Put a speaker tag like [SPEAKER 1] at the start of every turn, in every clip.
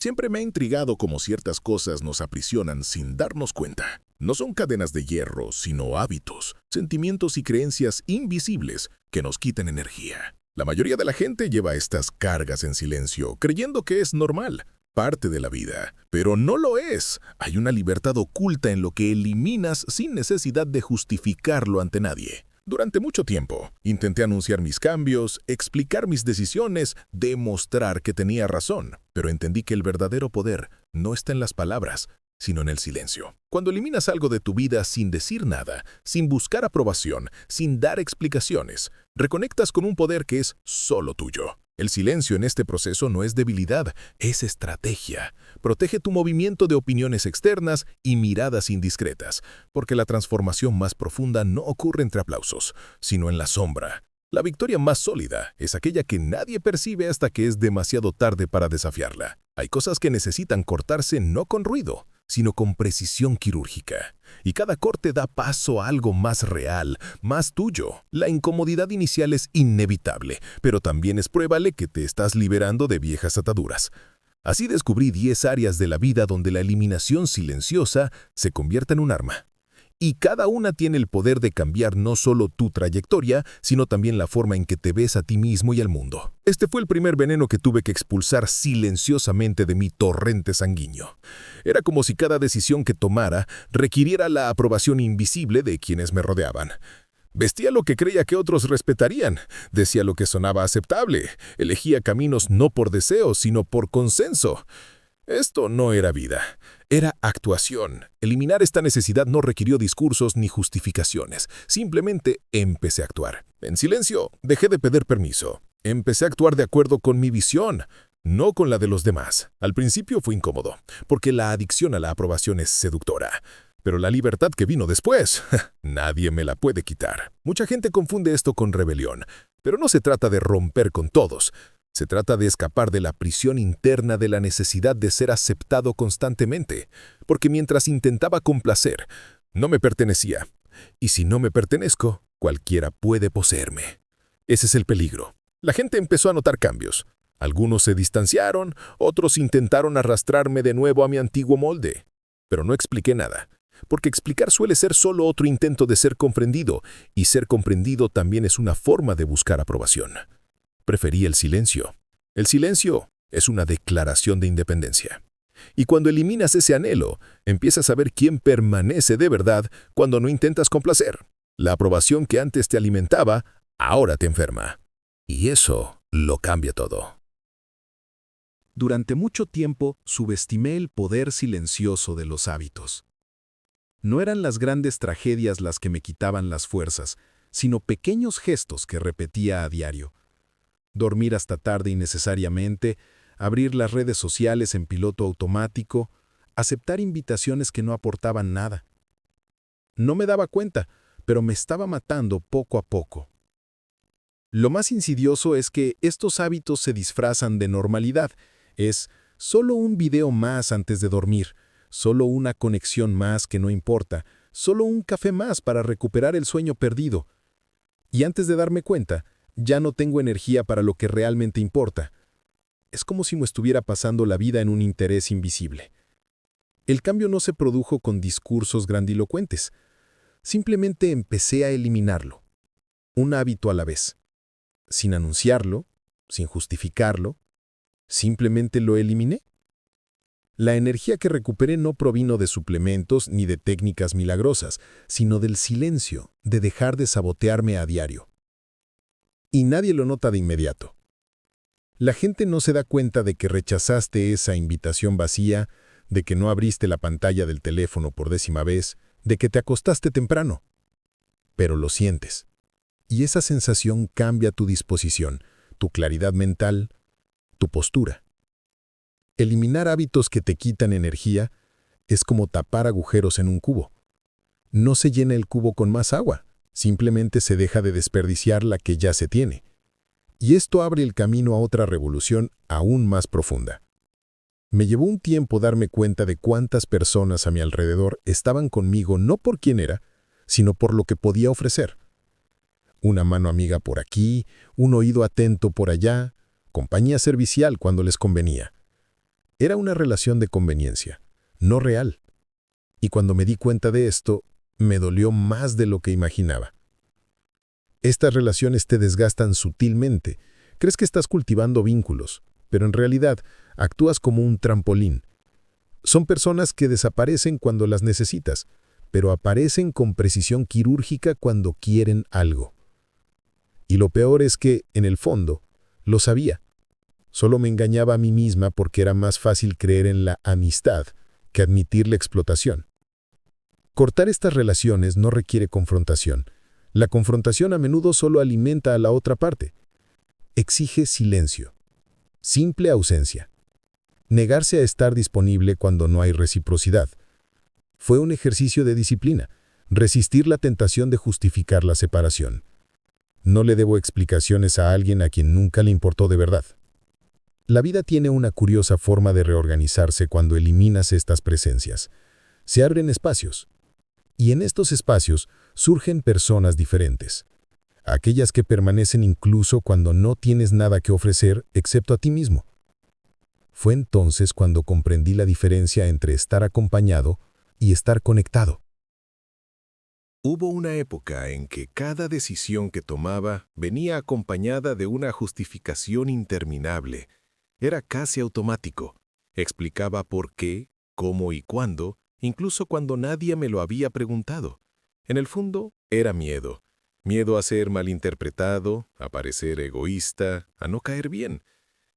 [SPEAKER 1] Siempre me ha intrigado cómo ciertas cosas nos aprisionan sin darnos cuenta. No son cadenas de hierro, sino hábitos, sentimientos y creencias invisibles que nos quitan energía. La mayoría de la gente lleva estas cargas en silencio, creyendo que es normal, parte de la vida. Pero no lo es. Hay una libertad oculta en lo que eliminas sin necesidad de justificarlo ante nadie. Durante mucho tiempo, intenté anunciar mis cambios, explicar mis decisiones, demostrar que tenía razón, pero entendí que el verdadero poder no está en las palabras, sino en el silencio. Cuando eliminas algo de tu vida sin decir nada, sin buscar aprobación, sin dar explicaciones, reconectas con un poder que es solo tuyo. El silencio en este proceso no es debilidad, es estrategia. Protege tu movimiento de opiniones externas y miradas indiscretas, porque la transformación más profunda no ocurre entre aplausos, sino en la sombra. La victoria más sólida es aquella que nadie percibe hasta que es demasiado tarde para desafiarla. Hay cosas que necesitan cortarse no con ruido, sino con precisión quirúrgica. Y cada corte da paso a algo más real, más tuyo. La incomodidad inicial es inevitable, pero también es pruébale que te estás liberando de viejas ataduras. Así descubrí 10 áreas de la vida donde la eliminación silenciosa se convierte en un arma. Y cada una tiene el poder de cambiar no solo tu trayectoria, sino también la forma en que te ves a ti mismo y al mundo. Este fue el primer veneno que tuve que expulsar silenciosamente de mi torrente sanguíneo. Era como si cada decisión que tomara requiriera la aprobación invisible de quienes me rodeaban. Vestía lo que creía que otros respetarían, decía lo que sonaba aceptable, elegía caminos no por deseo, sino por consenso. Esto no era vida, era actuación. Eliminar esta necesidad no requirió discursos ni justificaciones. Simplemente empecé a actuar. En silencio, dejé de pedir permiso. Empecé a actuar de acuerdo con mi visión, no con la de los demás. Al principio fue incómodo, porque la adicción a la aprobación es seductora. Pero la libertad que vino después, nadie me la puede quitar. Mucha gente confunde esto con rebelión, pero no se trata de romper con todos. Se trata de escapar de la prisión interna de la necesidad de ser aceptado constantemente, porque mientras intentaba complacer, no me pertenecía. Y si no me pertenezco, cualquiera puede poseerme. Ese es el peligro. La gente empezó a notar cambios. Algunos se distanciaron, otros intentaron arrastrarme de nuevo a mi antiguo molde. Pero no expliqué nada, porque explicar suele ser solo otro intento de ser comprendido, y ser comprendido también es una forma de buscar aprobación. Preferí el silencio. El silencio es una declaración de independencia. Y cuando eliminas ese anhelo, empiezas a ver quién permanece de verdad cuando no intentas complacer. La aprobación que antes te alimentaba, ahora te enferma. Y eso lo cambia todo.
[SPEAKER 2] Durante mucho tiempo subestimé el poder silencioso de los hábitos. No eran las grandes tragedias las que me quitaban las fuerzas, sino pequeños gestos que repetía a diario. Dormir hasta tarde innecesariamente, abrir las redes sociales en piloto automático, aceptar invitaciones que no aportaban nada. No me daba cuenta, pero me estaba matando poco a poco. Lo más insidioso es que estos hábitos se disfrazan de normalidad. Es solo un video más antes de dormir, solo una conexión más que no importa, solo un café más para recuperar el sueño perdido. Y antes de darme cuenta, ya no tengo energía para lo que realmente importa. Es como si me estuviera pasando la vida en un interés invisible. El cambio no se produjo con discursos grandilocuentes. Simplemente empecé a eliminarlo, un hábito a la vez. Sin anunciarlo, sin justificarlo, simplemente lo eliminé. La energía que recuperé no provino de suplementos ni de técnicas milagrosas, sino del silencio, de dejar de sabotearme a diario. Y nadie lo nota de inmediato. La gente no se da cuenta de que rechazaste esa invitación vacía, de que no abriste la pantalla del teléfono por 10ª vez, de que te acostaste temprano. Pero lo sientes. Y esa sensación cambia tu disposición, tu claridad mental, tu postura. Eliminar hábitos que te quitan energía es como tapar agujeros en un cubo. No se llena el cubo con más agua. Simplemente se deja de desperdiciar la que ya se tiene. Y esto abre el camino a otra revolución aún más profunda. Me llevó un tiempo darme cuenta de cuántas personas a mi alrededor estaban conmigo no por quién era, sino por lo que podía ofrecer. Una mano amiga por aquí, un oído atento por allá, compañía servicial cuando les convenía. Era una relación de conveniencia, no real. Y cuando me di cuenta de esto, me dolió más de lo que imaginaba. Estas relaciones te desgastan sutilmente. Crees que estás cultivando vínculos, pero en realidad actúas como un trampolín. Son personas que desaparecen cuando las necesitas, pero aparecen con precisión quirúrgica cuando quieren algo. Y lo peor es que, en el fondo, lo sabía. Solo me engañaba a mí misma porque era más fácil creer en la amistad que admitir la explotación. Cortar estas relaciones no requiere confrontación. La confrontación a menudo solo alimenta a la otra parte. Exige silencio. Simple ausencia. Negarse a estar disponible cuando no hay reciprocidad. Fue un ejercicio de disciplina, resistir la tentación de justificar la separación. No le debo explicaciones a alguien a quien nunca le importó de verdad. La vida tiene una curiosa forma de reorganizarse cuando eliminas estas presencias. Se abren espacios. Y en estos espacios surgen personas diferentes. Aquellas que permanecen incluso cuando no tienes nada que ofrecer excepto a ti mismo. Fue entonces cuando comprendí la diferencia entre estar acompañado y estar conectado.
[SPEAKER 3] Hubo una época en que cada decisión que tomaba venía acompañada de una justificación interminable. Era casi automático. Explicaba por qué, cómo y cuándo, incluso cuando nadie me lo había preguntado. En el fondo, era miedo. Miedo a ser malinterpretado, a parecer egoísta, a no caer bien,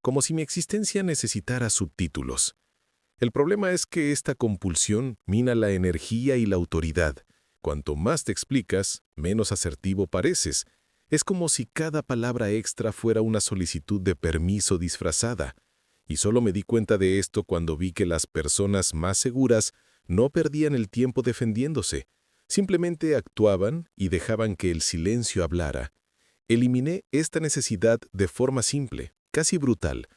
[SPEAKER 3] como si mi existencia necesitara subtítulos. El problema es que esta compulsión mina la energía y la autoridad. Cuanto más te explicas, menos asertivo pareces. Es como si cada palabra extra fuera una solicitud de permiso disfrazada. Y solo me di cuenta de esto cuando vi que las personas más seguras no perdían el tiempo defendiéndose. Simplemente actuaban y dejaban que el silencio hablara. Eliminé esta necesidad de forma simple, casi brutal.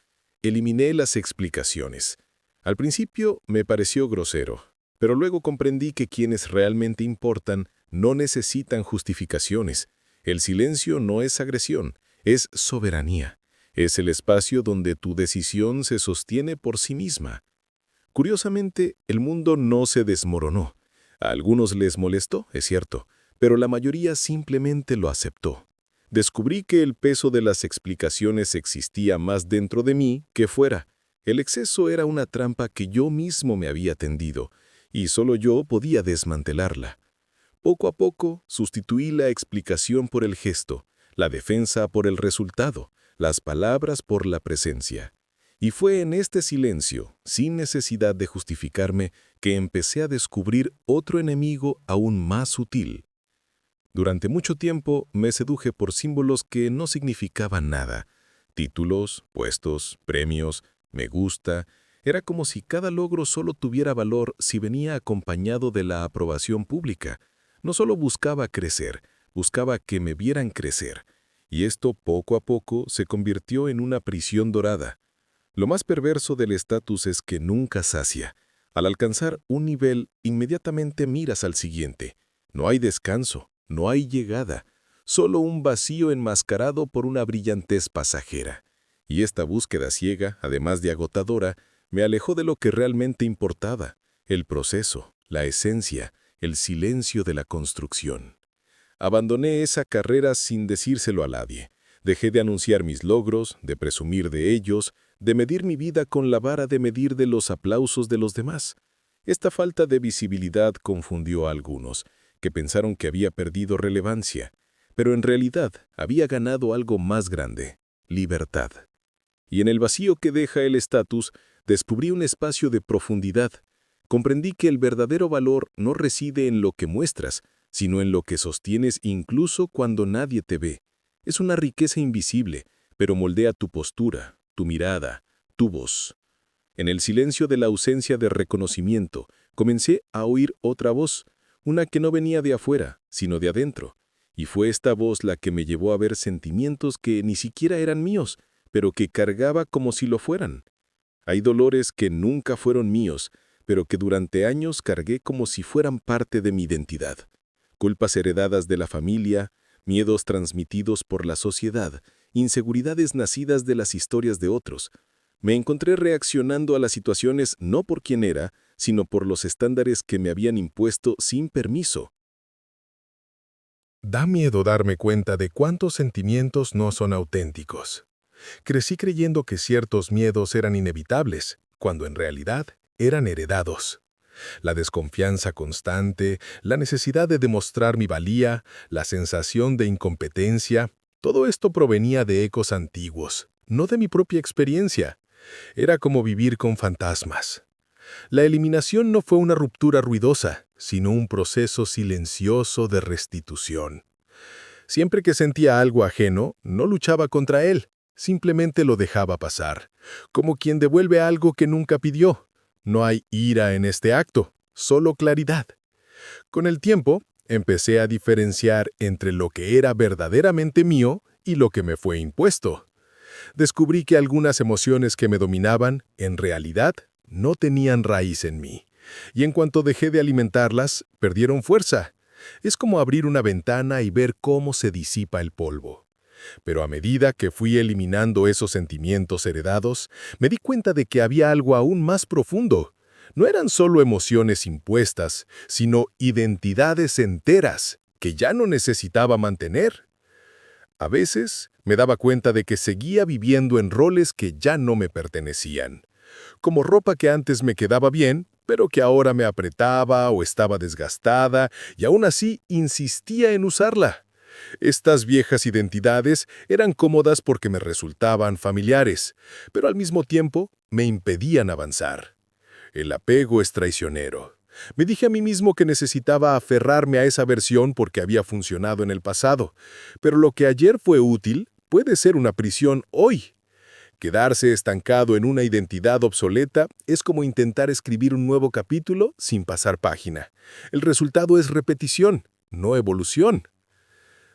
[SPEAKER 3] Eliminé las explicaciones. Al principio me pareció grosero, pero luego comprendí que quienes realmente importan no necesitan justificaciones. El silencio no es agresión, es soberanía. Es el espacio donde tu decisión se sostiene por sí misma. Curiosamente, el mundo no se desmoronó. A algunos les molestó, es cierto, pero la mayoría simplemente lo aceptó. Descubrí que el peso de las explicaciones existía más dentro de mí que fuera. El exceso era una trampa que yo mismo me había tendido, y solo yo podía desmantelarla. Poco a poco, sustituí la explicación por el gesto, la defensa por el resultado, las palabras por la presencia. Y fue en este silencio, sin necesidad de justificarme, que empecé a descubrir otro enemigo aún más sutil. Durante mucho tiempo me seduje por símbolos que no significaban nada. Títulos, puestos, premios, me gusta. Era como si cada logro solo tuviera valor si venía acompañado de la aprobación pública. No solo buscaba crecer, buscaba que me vieran crecer. Y esto poco a poco se convirtió en una prisión dorada. Lo más perverso del estatus es que nunca sacia. Al alcanzar un nivel, inmediatamente miras al siguiente. No hay descanso, no hay llegada, solo un vacío enmascarado por una brillantez pasajera. Y esta búsqueda ciega, además de agotadora, me alejó de lo que realmente importaba, el proceso, la esencia, el silencio de la construcción. Abandoné esa carrera sin decírselo a nadie. Dejé de anunciar mis logros, de presumir de ellos, de medir mi vida con la vara de medir de los aplausos de los demás. Esta falta de visibilidad confundió a algunos, que pensaron que había perdido relevancia, pero en realidad había ganado algo más grande, libertad. Y en el vacío que deja el estatus, descubrí un espacio de profundidad. Comprendí que el verdadero valor no reside en lo que muestras, sino en lo que sostienes incluso cuando nadie te ve. Es una riqueza invisible, pero moldea tu postura, tu mirada, tu voz. En el silencio de la ausencia de reconocimiento, comencé a oír otra voz, una que no venía de afuera, sino de adentro. Y fue esta voz la que me llevó a ver sentimientos que ni siquiera eran míos, pero que cargaba como si lo fueran. Hay dolores que nunca fueron míos, pero que durante años cargué como si fueran parte de mi identidad. Culpas heredadas de la familia, miedos transmitidos por la sociedad, inseguridades nacidas de las historias de otros. Me encontré reaccionando a las situaciones no por quién era, sino por los estándares que me habían impuesto sin permiso.
[SPEAKER 4] Da miedo darme cuenta de cuántos sentimientos no son auténticos. Crecí creyendo que ciertos miedos eran inevitables, cuando en realidad eran heredados. La desconfianza constante, la necesidad de demostrar mi valía, la sensación de incompetencia, todo esto provenía de ecos antiguos, no de mi propia experiencia. Era como vivir con fantasmas. La eliminación no fue una ruptura ruidosa, sino un proceso silencioso de restitución. Siempre que sentía algo ajeno, no luchaba contra él, simplemente lo dejaba pasar, como quien devuelve algo que nunca pidió. No hay ira en este acto, solo claridad. Con el tiempo, empecé a diferenciar entre lo que era verdaderamente mío y lo que me fue impuesto. Descubrí que algunas emociones que me dominaban, en realidad, no tenían raíz en mí, y en cuanto dejé de alimentarlas, perdieron fuerza. Es como abrir una ventana y ver cómo se disipa el polvo. Pero a medida que fui eliminando esos sentimientos heredados, me di cuenta de que había algo aún más profundo. No eran solo emociones impuestas, sino identidades enteras que ya no necesitaba mantener. A veces me daba cuenta de que seguía viviendo en roles que ya no me pertenecían, como ropa que antes me quedaba bien, pero que ahora me apretaba o estaba desgastada, y aún así insistía en usarla. Estas viejas identidades eran cómodas porque me resultaban familiares, pero al mismo tiempo me impedían avanzar. El apego es traicionero. Me dije a mí mismo que necesitaba aferrarme a esa versión porque había funcionado en el pasado, pero lo que ayer fue útil puede ser una prisión hoy. Quedarse estancado en una identidad obsoleta es como intentar escribir un nuevo capítulo sin pasar página. El resultado es repetición, no evolución.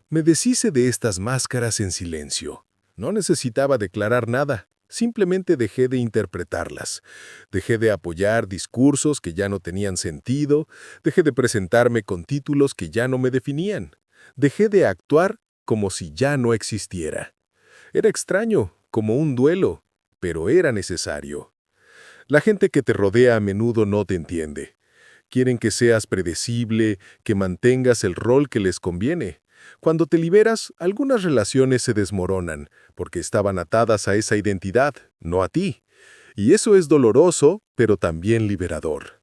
[SPEAKER 4] Me deshice de estas máscaras en silencio. No necesitaba declarar nada, simplemente dejé de interpretarlas. Dejé de apoyar discursos que ya no tenían sentido, dejé de presentarme con títulos que ya no me definían. Dejé de actuar como si ya no existiera. Era extraño, como un duelo, pero era necesario. La gente que te rodea a menudo no te entiende. Quieren que seas predecible, que mantengas el rol que les conviene. Cuando te liberas, algunas relaciones se desmoronan, porque estaban atadas a esa identidad, no a ti. Y eso es doloroso, pero también liberador.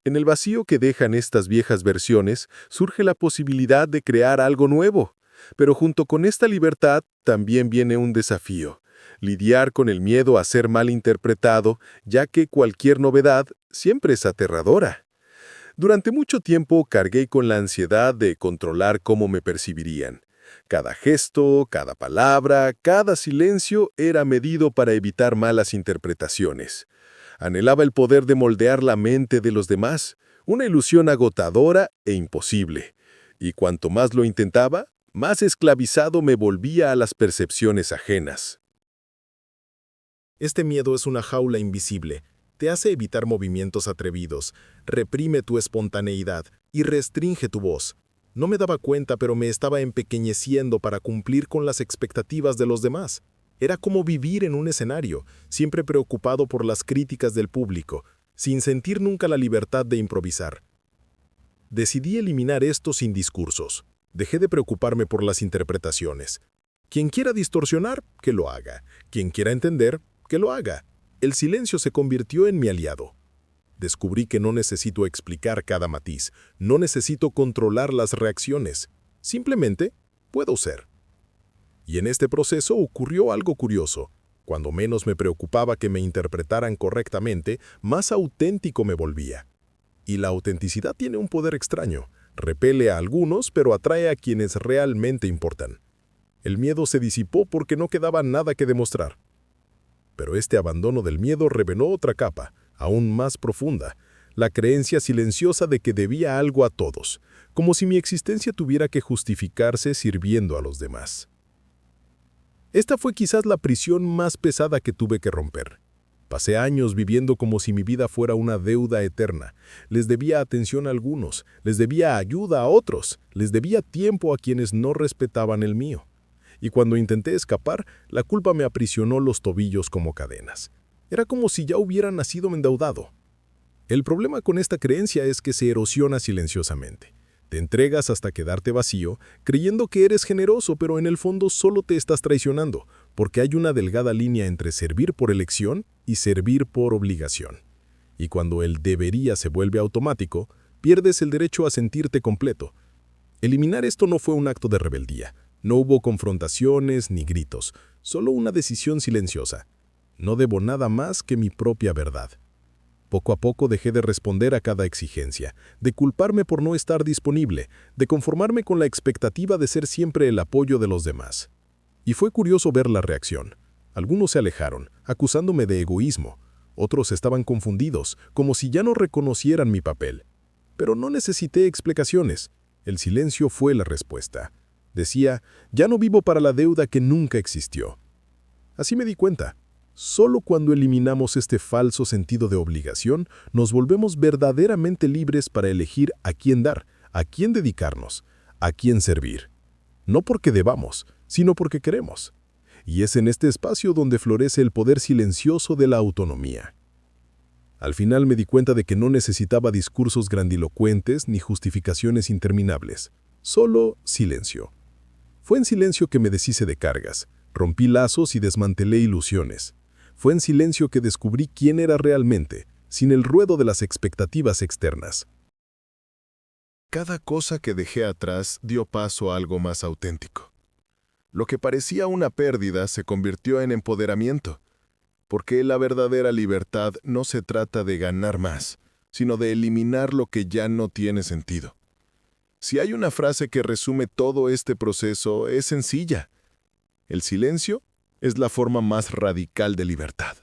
[SPEAKER 4] En el vacío que dejan estas viejas versiones, surge la posibilidad de crear algo nuevo. Pero junto con esta libertad, también viene un desafío. Lidiar con el miedo a ser mal interpretado, ya que cualquier novedad siempre es aterradora. Durante mucho tiempo cargué con la ansiedad de controlar cómo me percibirían. Cada gesto, cada palabra, cada silencio era medido para evitar malas interpretaciones. Anhelaba el poder de moldear la mente de los demás, una ilusión agotadora e imposible. Y cuanto más lo intentaba, más esclavizado me volvía a las percepciones ajenas.
[SPEAKER 2] Este miedo es una jaula invisible. Te hace evitar movimientos atrevidos, reprime tu espontaneidad y restringe tu voz. No me daba cuenta, pero me estaba empequeñeciendo para cumplir con las expectativas de los demás. Era como vivir en un escenario, siempre preocupado por las críticas del público, sin sentir nunca la libertad de improvisar. Decidí eliminar esto sin discursos. Dejé de preocuparme por las interpretaciones. Quien quiera distorsionar, que lo haga. Quien quiera entender, que lo haga. El silencio se convirtió en mi aliado. Descubrí que no necesito explicar cada matiz, no necesito controlar las reacciones. Simplemente puedo ser. Y en este proceso ocurrió algo curioso. Cuando menos me preocupaba que me interpretaran correctamente, más auténtico me volvía. Y la autenticidad tiene un poder extraño. Repele a algunos, pero atrae a quienes realmente importan. El miedo se disipó porque no quedaba nada que demostrar. Pero este abandono del miedo reveló otra capa, aún más profunda, la creencia silenciosa de que debía algo a todos, como si mi existencia tuviera que justificarse sirviendo a los demás. Esta fue quizás la prisión más pesada que tuve que romper. Pasé años viviendo como si mi vida fuera una deuda eterna. Les debía atención a algunos, les debía ayuda a otros, les debía tiempo a quienes no respetaban el mío. Y cuando intenté escapar, la culpa me aprisionó los tobillos como cadenas.
[SPEAKER 4] Era como si ya hubiera nacido endeudado. El problema con esta creencia es que se erosiona silenciosamente. Te entregas hasta quedarte vacío, creyendo que eres generoso, pero en el fondo solo te estás traicionando, porque hay una delgada línea entre servir por elección y servir por obligación. Y cuando el debería se vuelve automático, pierdes el derecho a sentirte completo. Eliminar esto no fue un acto de rebeldía. No hubo confrontaciones ni gritos, solo una decisión silenciosa. No debo nada más que mi propia verdad. Poco a poco dejé de responder a cada exigencia, de culparme por no estar disponible, de conformarme con la expectativa de ser siempre el apoyo de los demás. Y fue curioso ver la reacción. Algunos se alejaron, acusándome de egoísmo. Otros estaban confundidos, como si ya no reconocieran mi papel. Pero no necesité explicaciones. El silencio fue la respuesta. Decía, ya no vivo para la deuda que nunca existió. Así me di cuenta. Solo cuando eliminamos este falso sentido de obligación, nos volvemos verdaderamente libres para elegir a quién dar, a quién dedicarnos, a quién servir. No porque debamos, sino porque queremos. Y es en este espacio donde florece el poder silencioso de la autonomía. Al final me di cuenta de que no necesitaba discursos grandilocuentes ni justificaciones interminables. Solo silencio. Fue en silencio que me deshice de cargas, rompí lazos y desmantelé ilusiones. Fue en silencio que descubrí quién era realmente, sin el ruedo de las expectativas externas.
[SPEAKER 3] Cada cosa que dejé atrás dio paso a algo más auténtico. Lo que parecía una pérdida se convirtió en empoderamiento, porque la verdadera libertad no se trata de ganar más, sino de eliminar lo que ya no tiene sentido. Si hay una frase que resume todo este proceso, es sencilla. El silencio es la forma más radical de libertad.